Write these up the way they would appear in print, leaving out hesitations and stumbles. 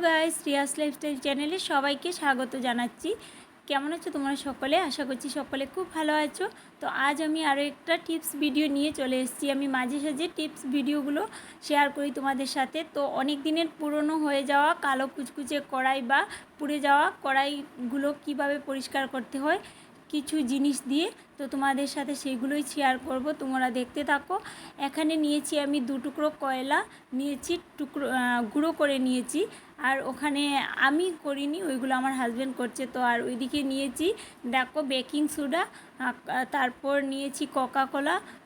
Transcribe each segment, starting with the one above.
Guys, Riya's lifestyle চ্যানেলে সবাইকে স্বাগত জানাচ্ছি। কেমন আছো তোমরা সকলে? আশা করছি সকলে খুব ভালো আছো। তো আজ আমি আরও একটা টিপস ভিডিও নিয়ে চলে এসেছি। আমি মাঝে সাঝে টিপস ভিডিওগুলো শেয়ার করি তোমাদের সাথে। তো অনেক দিনের পুরনো হয়ে যাওয়া কালো কুচকুচে কড়াই বা পুড়ে যাওয়া কড়াইগুলো কিভাবে পরিষ্কার করতে হয় কিছু জিনিস দিয়ে, তো তোমাদের সাথে সেইগুলোই শেয়ার করব। তোমরা দেখতে থাকো। এখানে নিয়েছি আমি 2 টুকরো কয়লা নিয়েছি, গুঁড়ো করে নিয়েছি। আর ওখানে আমি করিনি, ওইগুলো আমার হাজব্যান্ড করছে। তো আর ওইদিকে নিয়েছি দেখো বেকিং সোডা, তারপর নিয়েছি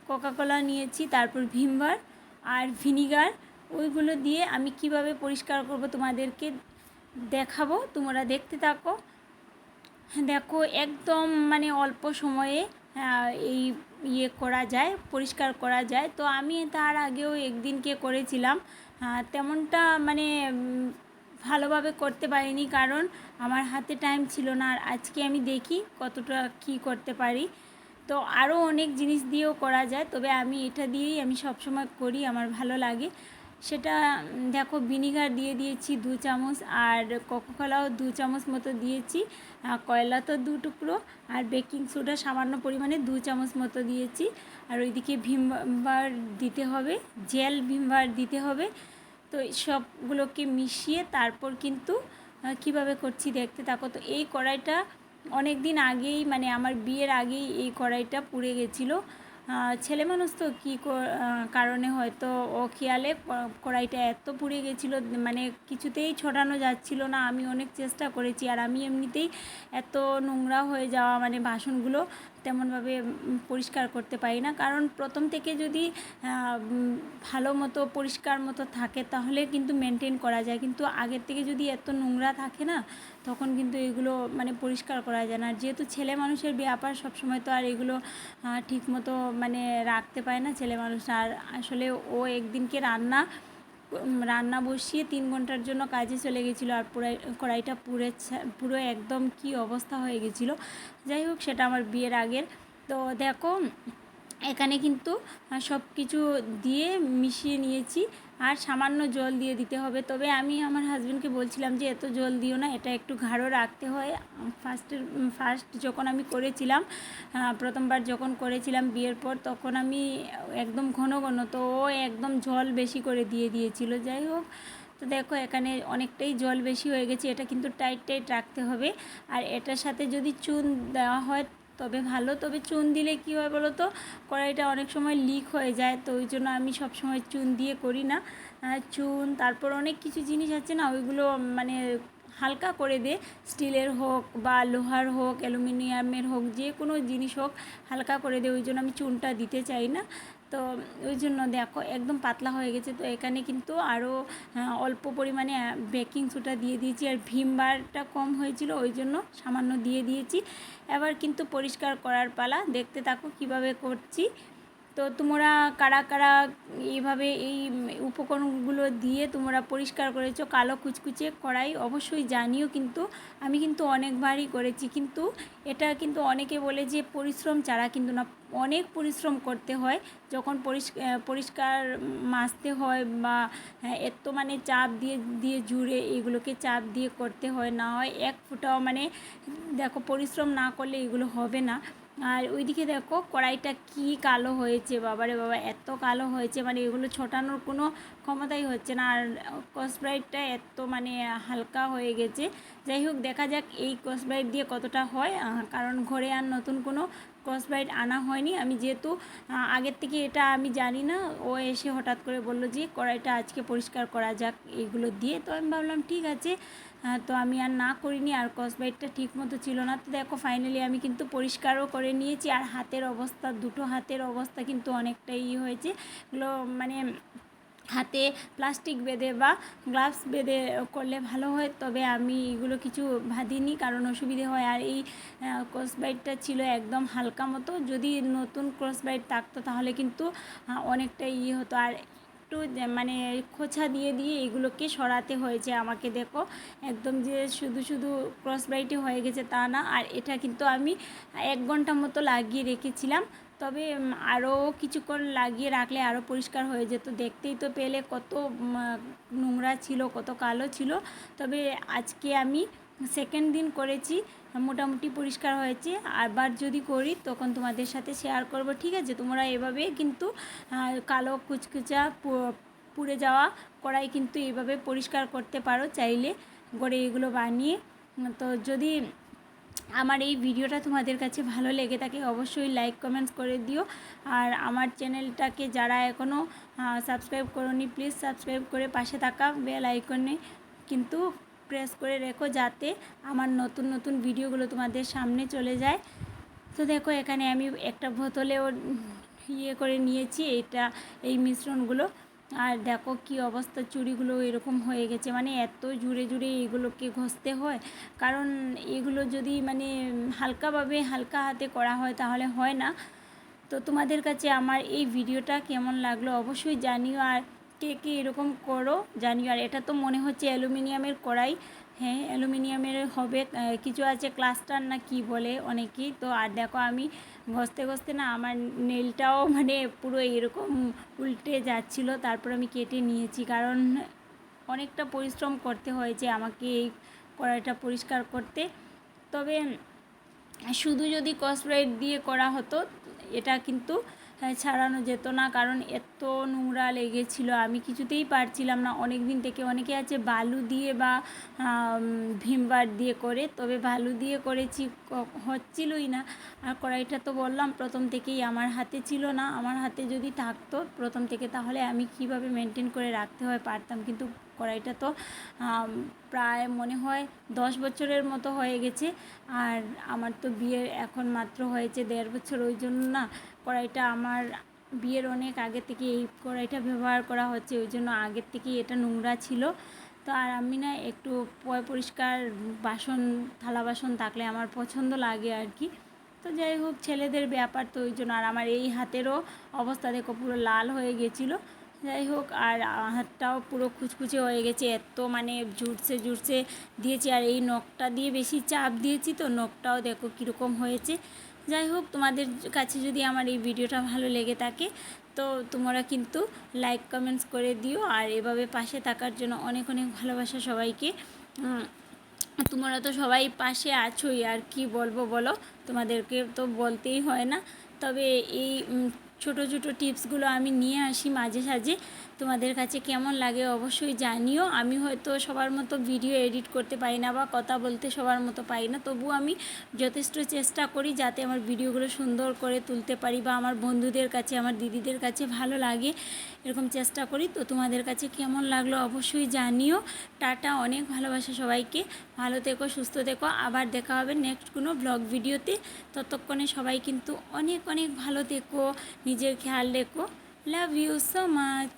কোকা কোলা নিয়েছি, তারপর ভিমবার আর ভিনিগার। ওইগুলো দিয়ে আমি কিভাবে পরিষ্কার করব তোমাদেরকে দেখাবো, তোমরা দেখতে থাকো। দেখো একদম মানে অল্প সময়ে এই করা যায়, পরিষ্কার করা যায়। তো আমি তার আগেও একদিনকে করেছিলাম, তেমনটা মানে ভালোভাবে করতে পারিনি, কারণ আমার হাতে টাইম ছিল না। আর আজকে আমি দেখি কতটা কী করতে পারি। তো আরও অনেক জিনিস দিয়েও করা যায়, তবে আমি এটা দিয়েই আমি সবসময় করি, আমার ভালো লাগে সেটা। দেখো ভিনিগার দিয়ে দিয়েছি 2 চামচ, আর কোকাকোলাও 2 চামচ মতো দিয়েছি, কয়লা তো 2 টুকরো, আর বেকিং সোডা সামান্য পরিমাণে 2 চামচ মতো দিয়েছি। আর ওইদিকে ভিমবার দিতে হবে, জেল ভিমবার দিতে হবে। তো সবগুলোকে মিশিয়ে তারপর কিন্তু কিভাবে করছি দেখতে থাকো। তো এই কড়াইটা অনেক দিন আগেই, মানে আমার বিয়ের আগেই এই কড়াইটা পুড়ে গেছিলো। ছেলে মানুষ তো কী কারণে হয়তো ও খেয়ালে কড়াইটা এত পুড়ে গেছিলো, মানে কিছুতেই ছড়ানো যাচ্ছিল না। আমি অনেক চেষ্টা করেছি, আর আমি এমনিতেই এত নোংরা হয়ে যাওয়া মানে বাসনগুলো তেমনভাবে পরিষ্কার করতে পারি না। কারণ প্রথম থেকে যদি ভালো মতো পরিষ্কার মতো থাকে তাহলে কিন্তু মেনটেন করা যায়, কিন্তু আগের থেকে যদি এত নোংরা থাকে না, তখন কিন্তু এগুলো মানে পরিষ্কার করা যায় না। যেহেতু ছেলে মানুষের ব্যাপার, সবসময় তো আর এগুলো ঠিক মতো মানে রাখতে পারে না ছেলে মানুষ। আর আসলে ও একদিনকে রান্না বসিয়ে 3 ঘন্টার জন্য কাজে চলে গেছিলো, আর কড়াইটা পুরো একদম কি অবস্থা হয়ে গেছিলো। যাই হোক, সেটা আমার বিয়ের আগের। তো দেখো এখানে কিন্তু সব কিছু দিয়ে মিশিয়ে নিয়েছি, আর সামান্য জল দিয়ে দিতে হবে। তবে আমি আমার হাজব্যান্ডকে বলছিলাম যে এত জল দিও না, এটা একটু গাঢ় রাখতে হয়। ফার্স্ট যখন আমি করেছিলাম, প্রথমবার যখন করেছিলাম বিয়ের পর, তখন আমি একদম ঘন ঘন, তো ও একদম জল বেশি করে দিয়ে দিয়েছিল। যাই হোক, তো দেখো এখানে অনেকটাই জল বেশি হয়ে গেছে। এটা কিন্তু টাইট রাখতে হবে। আর এটার সাথে যদি চুন দেওয়া হয় তবে ভালো, তবে চুন দিলে কী হয় বলো তো, কড়াইটা অনেক সময় লিক হয়ে যায়। তো ওই জন্য আমি সব সময় চুন দিয়ে করি না। চুন, তারপর অনেক কিছু জিনিস আছে না, ওইগুলো মানে হালকা করে দে, স্টিলের হোক বা লোহার হোক, অ্যালুমিনিয়ামের হোক, যে কোনো জিনিস হোক হালকা করে দে। ওই জন্য আমি চুনটা দিতে চাই না। তো ওই জন্য দেখো একদম পাতলা হয়ে গেছে। তো এখানে কিন্তু আরও অল্প পরিমাণে বেকিং সোডা দিয়ে দিয়েছি, আর ভিমবারটা কম হয়েছিল ওই জন্য সামান্য দিয়ে দিয়েছি। এবার কিন্তু পরিষ্কার করার পালা, দেখতে থাকো কিভাবে করছি। তো তোমরা কারা কারা এইভাবে এই উপকরণগুলো দিয়ে তোমরা পরিষ্কার করেছো কালো কুচকুচে কড়াই, অবশ্যই জানিও। কিন্তু আমি কিন্তু অনেকবারই করেছি, কিন্তু এটা কিন্তু অনেকে বলে যে পরিশ্রম ছাড়া কিন্তু না, অনেক পরিশ্রম করতে হয় যখন পরিষ্কার মাজতে হয়, বা এত মানে চাপ দিয়ে জুড়ে এগুলোকে চাপ দিয়ে করতে হয়, না হয় এক ফুটাও মানে দেখো পরিশ্রম না করলে এগুলো হবে না। আর ওইদিকে দেখো কড়াইটা কি কালো হয়েছে, বাবারে বাবা এত কালো হয়েছে, মানে এগুলো ছোটানোর কোনো ক্ষমতাই হচ্ছে না। আর স্কচব্রাইটটা এত মানে হালকা হয়ে গেছে। যাই হোক, দেখা যাক এই স্কচব্রাইট দিয়ে কতটা হয়, কারণ ঘরে আর নতুন কোনো স্কচব্রাইট আনা হয়নি। আমি যেহেতু আগের থেকে এটা আমি জানি না, ও এসে হঠাৎ করে বলল যে কড়াইটা আজকে পরিষ্কার করা যাক এগুলো দিয়ে। তো আমি ভাবলাম ঠিক আছে, তো আমি আর না করিনি। আর স্কচব্রাইটটা ঠিক মতো ছিল না। তো দেখো ফাইনালি আমি কিন্তু পরিষ্কারও করে নিয়েছি। আর হাতের অবস্থা, দুটো হাতের অবস্থা কিন্তু অনেকটাই হয়েছে। এগুলো মানে হাতে প্লাস্টিক বেঁধে বা গ্লাভস বেঁধে করলে ভালো হয়, তবে আমি এগুলো কিছু ভাদিনি, কারণ অসুবিধে হয়। আর এই ক্রসবাইটটা ছিল একদম হালকা মতো, যদি নতুন ক্রসবাইট থাকতো তাহলে কিন্তু অনেকটা হতো। আর একটু মানে খোঁচা দিয়ে এগুলোকে সরাতে হয়েছে আমাকে। দেখো একদম যে শুধু ক্রসবাইটে হয়ে গেছে তা না। আর এটা কিন্তু আমি 1 ঘন্টা মতো লাগিয়ে রেখেছিলাম। তবে আরও কিছুক্ষণ লাগিয়ে রাখলে আরও পরিষ্কার হয়ে যেত। দেখতেই তো পেলে কত নোংরা ছিল, কত কালো ছিল। তবে আজকে আমি সেকেন্ড দিন করেছি, মোটামুটি পরিষ্কার হয়েছে। আবার যদি করি তখন তোমাদের সাথে শেয়ার করব, ঠিক আছে? তোমরা এভাবে কিন্তু কালো কুচকুচা পুড়ে যাওয়া কড়াই কিন্তু এইভাবে পরিষ্কার করতে পারো চাইলে করে এগুলো বানিয়ে। তো যদি আমার এই ভিডিওটা তোমাদের কাছে ভালো লেগে থাকে অবশ্যই লাইক কমেন্টস করে দিও। আর আমার চ্যানেলটাকে যারা এখনও সাবস্ক্রাইব করোনি প্লিজ সাবস্ক্রাইব করে পাশে থাকা বেল আইকনে কিন্তু প্রেস করে রেখো, যাতে আমার নতুন নতুন ভিডিওগুলো তোমাদের সামনে চলে যায়। তো দেখো এখানে আমি একটা বোতলেও করে নিয়েছি এই মিশ্রণগুলো। আর দেখো কি অবস্থা, চুড়িগুলো এরকম হয়ে গেছে, মানে এত জুড়ে জুড়ে এগুলোকে ঘষতে হয়। কারণ এগুলো যদি মানে হালকা হাতে করা হয় তাহলে হয় না। তো তোমাদের কাছে আমার এই ভিডিওটা কেমন লাগলো অবশ্যই জানিও, আর কে কে এরকম করো জানিও। আর এটা তো মনে হচ্ছে অ্যালুমিনিয়ামের কড়াই, হ্যাঁ অ্যালুমিনিয়ামের হবে, কিছু আছে ক্লাস্টার না কি বলে অনেকেই। তো আর দেখো আমি ঘষতে ঘষতে না আমার নেলটাও মানে পুরো এরকম উল্টে যাচ্ছিলো, তারপর আমি কেটে নিয়েছি। কারণ অনেকটা পরিশ্রম করতে হয়েছে আমাকে এই কড়াইটা পরিষ্কার করতে। তবে শুধু যদি স্কচব্রাইট দিয়ে করা হতো এটা কিন্তু ছাড়ানো যেত না, কারণ এত নোংরা লেগেছিলো, আমি কিছুতেই পারছিলাম না। অনেক দিন থেকে অনেকে আছে বালু দিয়ে বা ভিমবার দিয়ে করে, তবে বালু দিয়ে করেছি হচ্ছিলই না। আর কড়াইটা তো বললাম প্রথম থেকেই আমার হাতে ছিল না, আমার হাতে যদি থাকতো প্রথম থেকে তাহলে আমি কিভাবে মেনটেন করে রাখতে হয় পারতাম। কিন্তু কড়াইটা তো প্রায় মনে হয় 10 বছরের মতো হয়ে গেছে। আর আমার তো বিয়ের এখন মাত্র হয়েছে 1.5 বছর, ওই জন্য না কড়াইটা আমার বিয়ের অনেক আগে থেকে এই কড়াইটা ব্যবহার করা হচ্ছে, ওই জন্য আগের থেকেই এটা নোংরা ছিল। তো আর আমি না একটু পরিষ্কার বাসন থালা বাসন থাকলে আমার পছন্দ লাগে আর কি। তো যাই হোক ছেলেদের ব্যাপার, তো ওই জন্য। আর আমার এই হাতেরও অবস্থা দেখো পুরো লাল হয়ে গেছিলো। যাই হোক, আর হাতটাও পুরো কুচকুচে হয়ে গেছে, এত মানে জুড়ছে দিয়েছি। আর এই নখটা দিয়ে বেশি চাপ দিয়েছি, তো নখটাও দেখো কীরকম হয়েছে। যাই হোক, তোমাদের কাছে যদি আমার এই ভিডিওটা ভালো লেগে থাকে তো তোমরা কিন্তু লাইক কমেন্টস করে দিও। আর এভাবে পাশে থাকার জন্য অনেক অনেক ভালোবাসা সবাইকে। তোমরা তো সবাই পাশে আছোই, আর কি বলবো বলো, তোমাদেরকে তো বলতেই হয় না। তবে এই ছোটো ছোটো টিপসগুলো আমি নিয়ে আসি মাঝে সাঝে, তোমাদের কাছে কেমন লাগে অবশ্যই জানিও। আমি হয়তো সবার মতো ভিডিও এডিট করতে পারি না বা কথা বলতে সবার মতো পারি না, তবু আমি যথেষ্ট চেষ্টা করি যাতে আমার ভিডিওগুলো সুন্দর করে তুলতে পারি বা আমার বন্ধুদের কাছে আমার দিদিদের কাছে ভালো লাগে, এরকম চেষ্টা করি। তো তোমাদের কাছে কেমন লাগলো অবশ্যই জানিও। টাটা, অনেক ভালোবাসা সবাইকে, ভালো থেকো সুস্থ থেকো, আবার দেখা হবে নেক্সট কোনো ব্লগ ভিডিওতে। ততক্ষণে সবাই কিন্তু অনেক অনেক ভালো থেকো, নিজের খেয়াল রেখো। Love you so much.